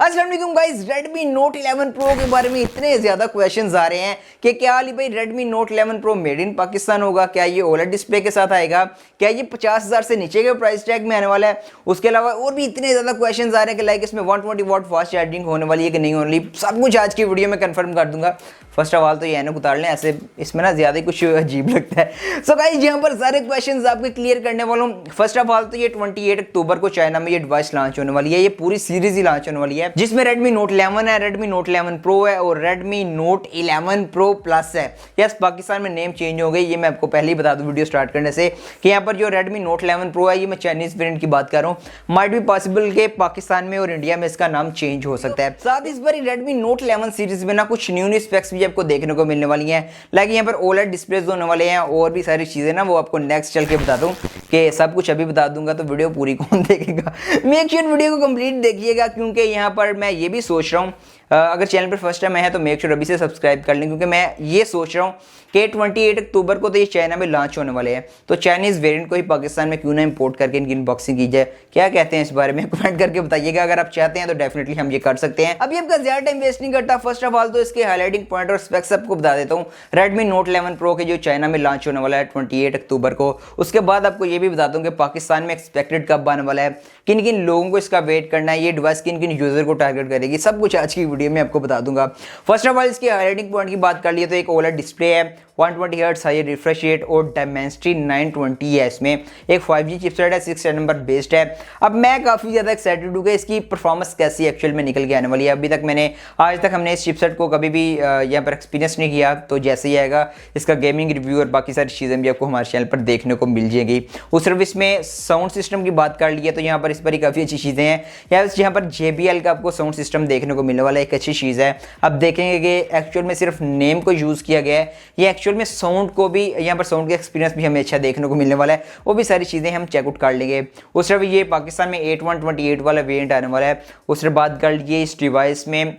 अस्सलाम वालेकुम guys, Redmi Note 11 Pro के बारे में इतने ज्यादा क्वेश्चंस आ रहे हैं कि क्या अली भाई Redmi Note 11 Pro made in Pakistan होगा, क्या ये OLED डिस्प्ले के साथ आएगा, क्या ये 50,000 से नीचे के प्राइस टैग में आने वाला है। उसके अलावा और भी इतने ज्यादा क्वेश्चंस आ रहे हैं कि लाइक इसमें 120 वाट फास्ट चार्जिंग होने वाली है कि नहीं होने वाली, सब कुछ आज की वीडियो में कंफर्म कर दूंगा। फर्स्ट ऑफ ऑल तो ये एनक उतार लें, ऐसे इसमें ना ज्यादा ही कुछ अजीब लगता है। सो गाइस यहाँ पर सारे क्वेश्चंस आपके क्लियर करने वाला हूँ। फर्स्ट ऑफ ऑल तो ये 28 अक्टूबर को चाइना में ये डिवाइस लॉन्च होने वाली है, ये पूरी सीरीज ही लॉन्च होने वाली है जिसमें Redmi Note 11 है, Redmi Note 11 Pro है और Redmi Note 11 Pro Plus है। यस, पाकिस्तान में नेम चेंज हो गई, ये मैं आपको पहले ही बता दूं वीडियो स्टार्ट करने से कि यहाँ पर जो Redmi Note 11 Pro है ये मैं चाइनीज वेरिएंट की बात कर रहा हूँ। माइट भी पॉसिबल के पाकिस्तान में और इंडिया में इसका नाम चेंज हो सकता है। साथ ही इस बार Redmi Note 11 सीरीज में ना कुछ न्यू स्पेक्स भी आपको देखने को मिलने वाली हैं, लाइक यहाँ पर OLED डिस्प्लेस होने वाले हैं और भी सारी चीजें ना वो आपको नेक्स्ट चल के बता दूं कि सब कुछ अभी बता दूंगा तो वीडियो पूरी कौन देखेगा। मेक श्योर वीडियो को कंप्लीट देखिएगा क्योंकि यहाँ पर मैं ये भी सोच रहा हूँ अगर चैनल पर फर्स्ट टाइम है तो मेक श्योर अभी से सब्सक्राइब कर लें, क्योंकि मैं ये सोच रहा हूँ कि 28 अक्टूबर को तो ये चाइना में लॉन्च होने वाले हैं, तो चाइनीज वेरिएंट को ही पाकिस्तान में क्यों ना इंपोर्ट करके इनकी अनबॉक्सिंग की जाए। क्या कहते हैं इस बारे में कमेंट करके बताइएगा, अगर आप चाहते हैं तो डेफिनेटली हम ये कर सकते हैं। अभी आपका ज्यादा टाइम वेस्ट नहीं करता, फर्स्ट ऑफ ऑल तो इसके हाईलाइटिंग पॉइंट और स्पेक्स आपको बता देता हूँ। Redmi Note 11 Pro के जो चाइना में लॉन्च होने वाला है 28 अक्टूबर को, उसके बाद आपको ये भी बता दूं कि पाकिस्तान में एक्सपेक्टेड कब आने वाला है, किन किन लोगों को इसका वेट करना है, ये डिवाइस किन किन यूजर को टारगेट करेगी, सब कुछ आज की वीडियो में आपको बता दूंगा। फर्स्ट ऑफ ऑल इसकी हाईलाइटिंग पॉइंट की बात कर लिए तो एक OLED डिस्प्ले है, 120 हर्ट्ज हाई रिफ्रेश रेट और Dimensity 920 है। इसमें एक 5G चिपसेट है, 6 नंबर बेस्ड है। अब मैं काफ़ी ज़्यादा एक्साइटेड हूँ कि इसकी परफॉर्मेंस कैसी एक्चुअल में निकल के आने वाली है। अभी तक आज तक हमने इस चिपसेट को कभी भी यहाँ पर एक्सपीरियंस नहीं किया, तो जैसे ही आएगा इसका गेमिंग रिव्यू और बाकी सारी चीज़ें भी आपको हमारे चैनल पर देखने को मिल जाएगी। उस तरफ इसमें साउंड सिस्टम की बात कर लिए तो यहाँ पर इस पर ही काफ़ी अच्छी चीज़ें हैं। यहाँ पर JBL का आपको साउंड सिस्टम देखने को मिलने वाला है, एक अच्छी चीज़ है। अब देखेंगे कि एक्चुअल में सिर्फ नेम को यूज़ किया गया है, ये एक्चुअल में साउंड को भी, यहाँ पर साउंड का एक्सपीरियंस भी हमें अच्छा देखने को मिलने वाला है, वो भी सारी चीज़ें हम चेकआउट कर लेंगे। उस तरफ ये पाकिस्तान में 8128 वाला वेरिएंट आने वाला है। उस तरफ बात कर लीजिए इस डिवाइस में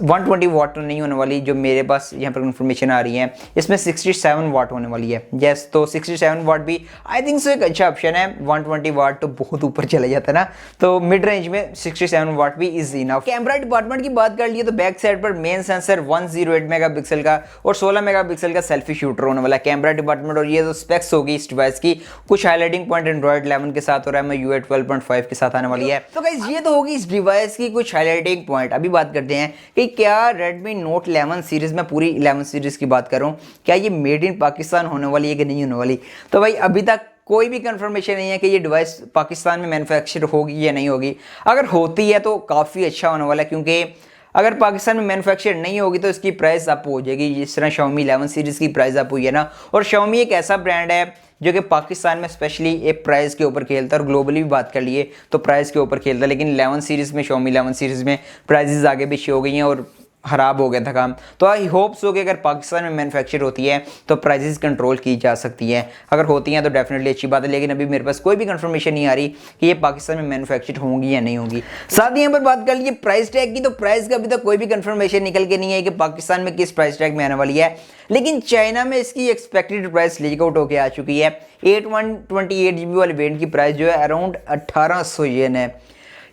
120 वाट तो नहीं होने वाली, जो मेरे पास यहाँ पर इन्फॉर्मेशन आ रही है इसमें 67 वाट होने वाली है। यस, तो 67 वाट भी आई थिंक सो एक अच्छा ऑप्शन है। 120 वाट तो बहुत ऊपर चला जाता है ना, तो मिड रेंज में 67 वाट भी इज इनफ। कैमरा डिपार्टमेंट की बात कर लिए तो बैक साइड पर मेन सेंसर 108 मेगापिक्सल का और 16 मेगापिक्सल का सेल्फी शूटर होने वाला है कैमरा डिपार्टमेंट। और ये जो स्पेक्स होगी इस डिवाइस की, कुछ हाईलाइटिंग पॉइंट एंड्रॉइड 11 के साथ हो रहा है, मैं UI 12.5 के साथ आने वाली है। तो गाइस ये तो होगी इस डिवाइस की कुछ हाईलाइटिंग पॉइंट। अभी बात करते हैं कि क्या Redmi Note 11 सीरीज में, पूरी 11 सीरीज की बात कर रहा हूँ, क्या ये मेड इन पाकिस्तान होने वाली है कि नहीं होने वाली। तो भाई अभी तक कोई भी कंफर्मेशन नहीं है कि ये डिवाइस पाकिस्तान में मैन्युफैक्चर होगी या नहीं होगी। अगर होती है तो काफ़ी अच्छा होने वाला है, क्योंकि अगर पाकिस्तान में मैन्युफैक्चर नहीं होगी तो इसकी प्राइस अप हो जाएगी, जिस तरह Xiaomi 11 सीरीज़ की प्राइस अप हुई है ना। और Xiaomi एक ऐसा ब्रांड है जो कि पाकिस्तान में स्पेशली एक प्राइस के ऊपर खेलता है और ग्लोबली भी बात कर लिए तो प्राइस के ऊपर खेलता है, लेकिन 11 सीरीज़ में, Xiaomi 11 सीरीज़ में प्राइजेस आगे पीछे हो गई हैं और खराब हो गया था काम। तो आई होप सो कि अगर पाकिस्तान में मैन्युफैक्चर होती है तो प्राइसेस कंट्रोल की जा सकती है। अगर होती हैं तो डेफिनेटली अच्छी बात है, लेकिन अभी मेरे पास कोई भी कंफर्मेशन नहीं आ रही कि ये पाकिस्तान में मैन्युफैक्चर होंगी या नहीं होंगी। साथ ही यहाँ पर बात कर लीजिए प्राइस टैग की, तो प्राइस का अभी तक कोई भी कंफर्मेशन निकल के नहीं है कि पाकिस्तान में किस प्राइस टैग में आने वाली है, लेकिन चाइना में इसकी एक्सपेक्टेड प्राइस लीक आउट होकर आ चुकी है। 8128 GB वाले वेरिएंट की प्राइस जो है अराउंड 1800 येन है।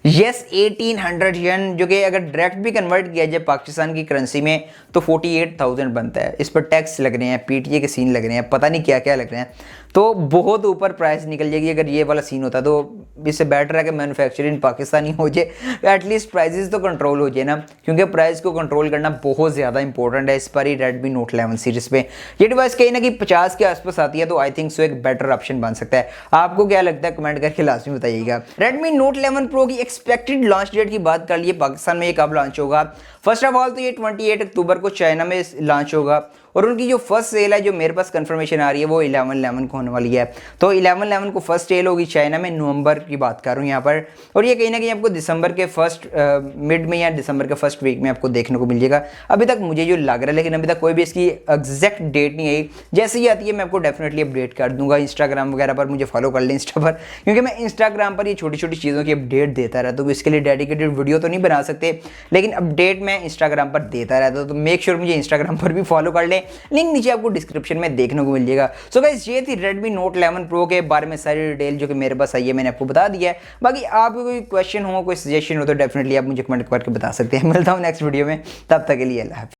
यस, 1800 येन, जो कि अगर डायरेक्ट भी कन्वर्ट किया जाए पाकिस्तान की करेंसी में तो 48,000 बनता है। इस पर टैक्स लग रहे हैं, PTA के सीन लग रहे हैं, पता नहीं क्या क्या लग रहे हैं, तो बहुत ऊपर प्राइस निकल जाएगी अगर ये वाला सीन होता। तो इससे बेटर है कि मैन्युफैक्चरिंग पाकिस्तानी हो जाए, एटलीस्ट प्राइसेस तो कंट्रोल हो जाए ना, क्योंकि प्राइस को कंट्रोल करना बहुत ज़्यादा इंपॉर्टेंट है इस पर ही Redmi Note 11 सीरीज़ पे। ये डिवाइस कहीं ना कहीं 50 के आसपास आती है, तो आई थिंक सो एक बेटर ऑप्शन बन सकता है। आपको क्या लगता है कमेंट करके लाजमी बताइएगा। Redmi Note 11 Pro की एक्सपेक्टेड लॉन्च डेट की बात कर लिए पाकिस्तान में ये कब लॉन्च होगा। फर्स्ट ऑफ ऑल तो ये 28 अक्टूबर को चाइना में लॉन्च होगा और उनकी जो फर्स्ट सेल है, जो मेरे पास कंफर्मेशन आ रही है, वो 11/11 को होने वाली है। तो 11/11 को फर्स्ट सेल होगी चाइना में, नवंबर की बात कर रहा हूँ यहाँ पर, और ये कहीं ना कहीं आपको दिसंबर के फर्स्ट मिड में या दिसंबर के फर्स्ट वीक में आपको देखने को मिल जाएगा। अभी तक मुझे जो लग रहा है, लेकिन अभी तक कोई भी इसकी एग्जैक्ट डेट नहीं आई। जैसे ही आती है मैं आपको डेफिनेटली अपडेट कर दूंगा। इंस्टाग्राम वगैरह पर मुझे फॉलो कर लें इंस्टा पर, क्योंकि मैं इंस्टाग्राम पर ये छोटी छोटी चीज़ों की अपडेट देता रहता हूँ। इसके लिए डेडिकेटेड वीडियो तो नहीं बना सकते, लेकिन अपडेट मैं इंस्टाग्राम पर देता रहता हूँ, तो मेक श्योर मुझे इंस्टाग्राम पर भी फॉलो कर लें। लिंक नीचे आपको डिस्क्रिप्शन में देखने को मिल जाएगा। सो गाइस ये थी Redmi Note 11 Pro के बारे में सारी डिटेल जो कि मेरे पास आई है, मैंने आपको बता दिया है। बाकी आपको कोई क्वेश्चन हो, कोई सजेशन हो तो डेफिनेटली आप मुझे कमेंट करके बता सकते हैं। मिलता हूँ नेक्स्ट वीडियो में, तब तक के लिए अल्लाह हाफ़िज़।